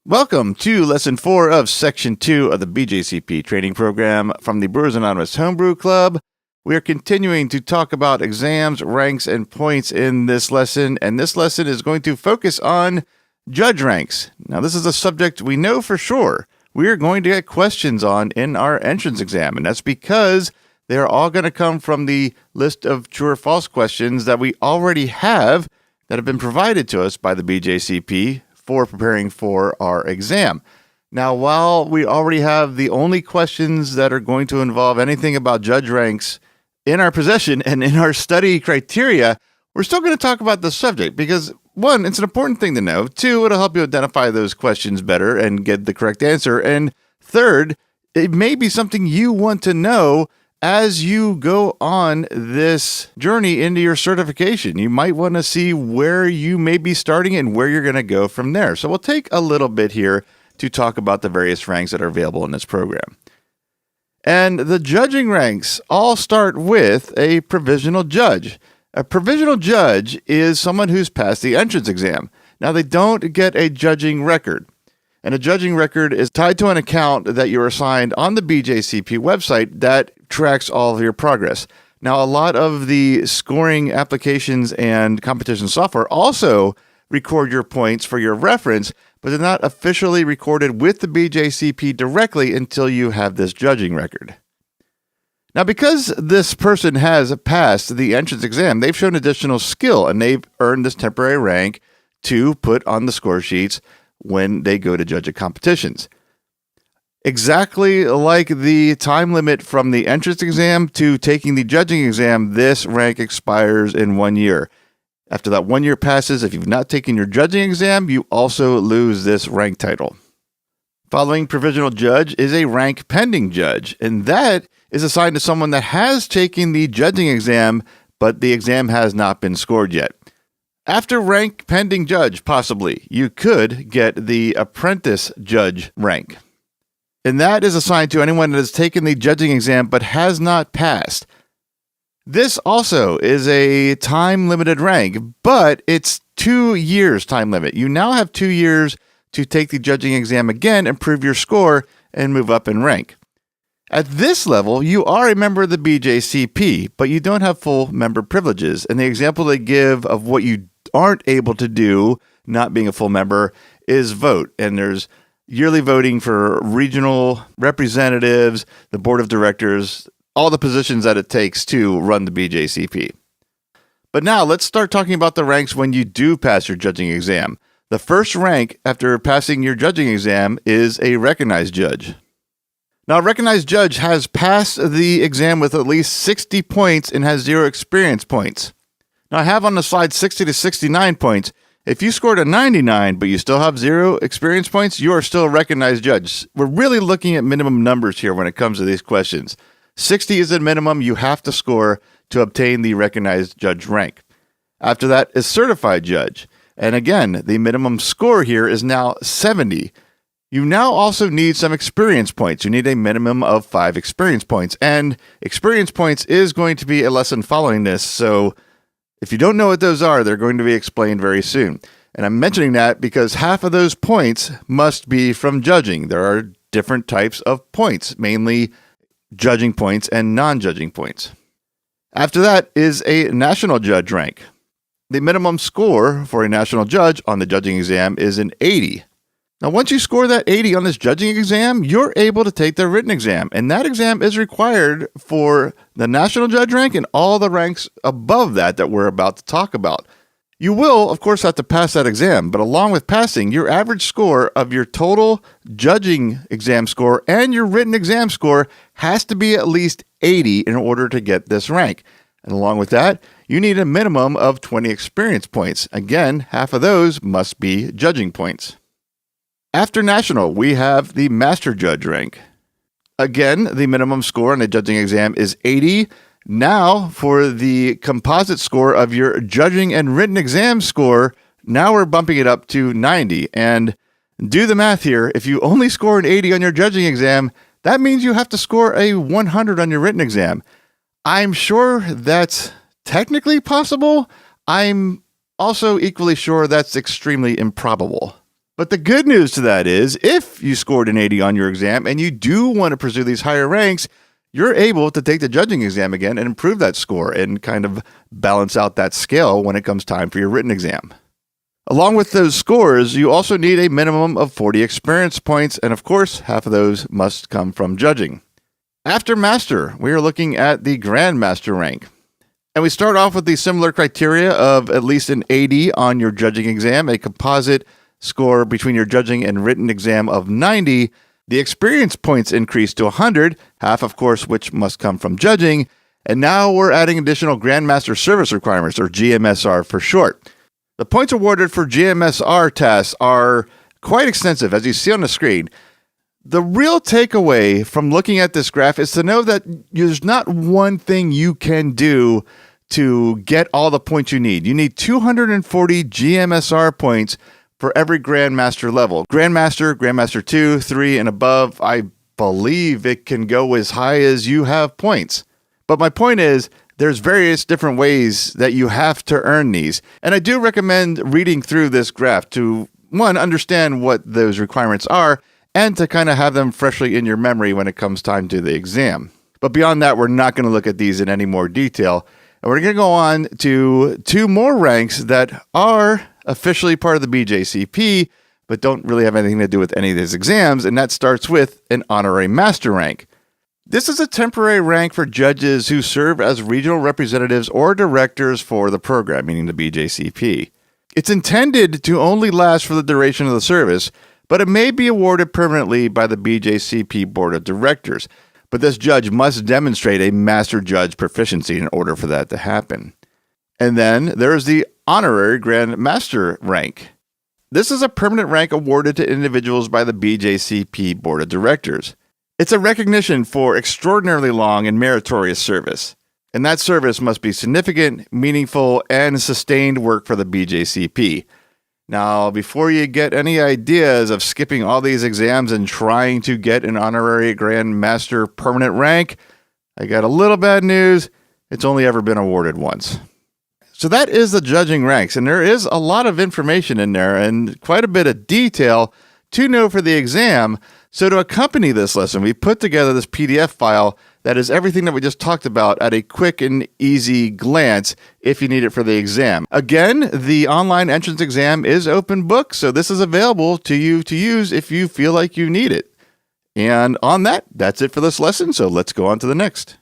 Welcome to Lesson 4 of Section 2 of the BJCP Training Program from the Brewers Anonymous Homebrew Club. We are continuing to talk about exams, ranks, and points in this lesson, and this lesson is going to focus on judge ranks. Now, this is a subject we know for sure we are going to get questions on in our entrance exam, and that's because they are all going to come from the list of true or false questions that we already have that have been provided to us by the BJCP for preparing for our exam. Now, while we already have the only questions that are going to involve anything about judge ranks in our possession and in our study criteria, we're still going to talk about the subject because, one, it's an important thing to know. Two, it'll help you identify those questions better and get the correct answer. And third, it may be something you want to know as you go on this journey into your certification. You might want to see where you may be starting and where you're going to go from there. So we'll take a little bit here to talk about the various ranks that are available in this program. And the judging ranks all start with a provisional judge. A provisional judge is someone who's passed the entrance exam. Now, they don't get a judging record. And a judging record is tied to an account that you're assigned on the BJCP website that tracks all of your progress. Now, a lot of the scoring applications and competition software also record your points for your reference, but they're not officially recorded with the BJCP directly until you have this judging record. Now, because this person has passed the entrance exam, they've shown additional skill and they've earned this temporary rank to put on the score sheets when they go to judge at competitions. Exactly like the time limit from the entrance exam to taking the judging exam, this rank expires in 1 year. After that 1 year passes, if you've not taken your judging exam, you also lose this rank title. Following provisional judge is a rank pending judge, and that is assigned to someone that has taken the judging exam, but the exam has not been scored yet. After rank pending judge, possibly, you could get the apprentice judge rank. And that is assigned to anyone that has taken the judging exam but has not passed. This also is a time-limited rank, but it's 2 years time limit. You now have 2 years to take the judging exam again, improve your score, and move up in rank. At this level, you are a member of the BJCP, but you don't have full member privileges. And the example they give of what you aren't able to do, not being a full member, is vote. And there's yearly voting for regional representatives, the board of directors, all the positions that it takes to run the BJCP. But now let's start talking about the ranks when you do pass your judging exam. The first rank after passing your judging exam is a recognized judge. Now, a recognized judge has passed the exam with at least 60 points and has 0 experience points. Now, I have on the slide 60 to 69 points. If you scored a 99, but you still have 0 experience points, you are still a recognized judge. We're really looking at minimum numbers here when it comes to these questions. 60 is the minimum you have to score to obtain the recognized judge rank. After that is certified judge. And again, the minimum score here is now 70. You now also need some experience points. You need a minimum of 5 experience points. And experience points is going to be a lesson following this. So if you don't know what those are, they're going to be explained very soon. And I'm mentioning that because half of those points must be from judging. There are different types of points, mainly judging points and non-judging points. After that is a national judge rank. The minimum score for a national judge on the judging exam is an 80. Now, once you score that 80 on this judging exam, you're able to take the written exam. And that exam is required for the national judge rank and all the ranks above that we're about to talk about. You will, of course, have to pass that exam, but along with passing, your average score of your total judging exam score and your written exam score has to be at least 80 in order to get this rank. And along with that, you need a minimum of 20 experience points. Again, half of those must be judging points. After national, we have the master judge rank. Again, the minimum score on the judging exam is 80. Now, for the composite score of your judging and written exam score, now we're bumping it up to 90. And do the math here. If you only score an 80 on your judging exam, that means you have to score a 100 on your written exam. I'm sure that's technically possible. I'm also equally sure that's extremely improbable. But the good news to that is, if you scored an 80 on your exam and you do want to pursue these higher ranks, you're able to take the judging exam again and improve that score and kind of balance out that scale when it comes time for your written exam. Along with those scores, you also need a minimum of 40 experience points, and of course, half of those must come from judging. After Master, we are looking at the Grand Master rank. And we start off with the similar criteria of at least an 80 on your judging exam, a composite score between your judging and written exam of 90, the experience points increase to 100, half of course which must come from judging, and now we're adding additional Grand Master service requirements, or GMSR for short. The points awarded for GMSR tests are quite extensive, as you see on the screen. The real takeaway from looking at this graph is to know that there's not one thing you can do to get all the points you need. You need 240 GMSR points for every Grand Master level. Grand Master 2, 3, and above, I believe it can go as high as you have points. But my point is, there's various different ways that you have to earn these. And I do recommend reading through this graph to, one, understand what those requirements are, and to kind of have them freshly in your memory when it comes time to the exam. But beyond that, we're not going to look at these in any more detail. And we're going to go on to two more ranks that are officially part of the BJCP, but don't really have anything to do with any of these exams, and that starts with an Honorary Master rank. This is a temporary rank for judges who serve as regional representatives or directors for the program, meaning the BJCP. It's intended to only last for the duration of the service, but it may be awarded permanently by the BJCP Board of Directors. But this judge must demonstrate a Master Judge proficiency in order for that to happen. And then there's the Honorary Grand Master rank. This is a permanent rank awarded to individuals by the BJCP Board of Directors. It's a recognition for extraordinarily long and meritorious service. And that service must be significant, meaningful, and sustained work for the BJCP. Now, before you get any ideas of skipping all these exams and trying to get an Honorary Grand Master permanent rank, I got a little bad news. It's only ever been awarded once. So that is the judging ranks, and there is a lot of information in there and quite a bit of detail to know for the exam. So to accompany this lesson, we put together this PDF file that is everything that we just talked about at a quick and easy glance if you need it for the exam. Again, the online entrance exam is open book, so this is available to you to use if you feel like you need it. And on that, that's it for this lesson, so let's go on to the next.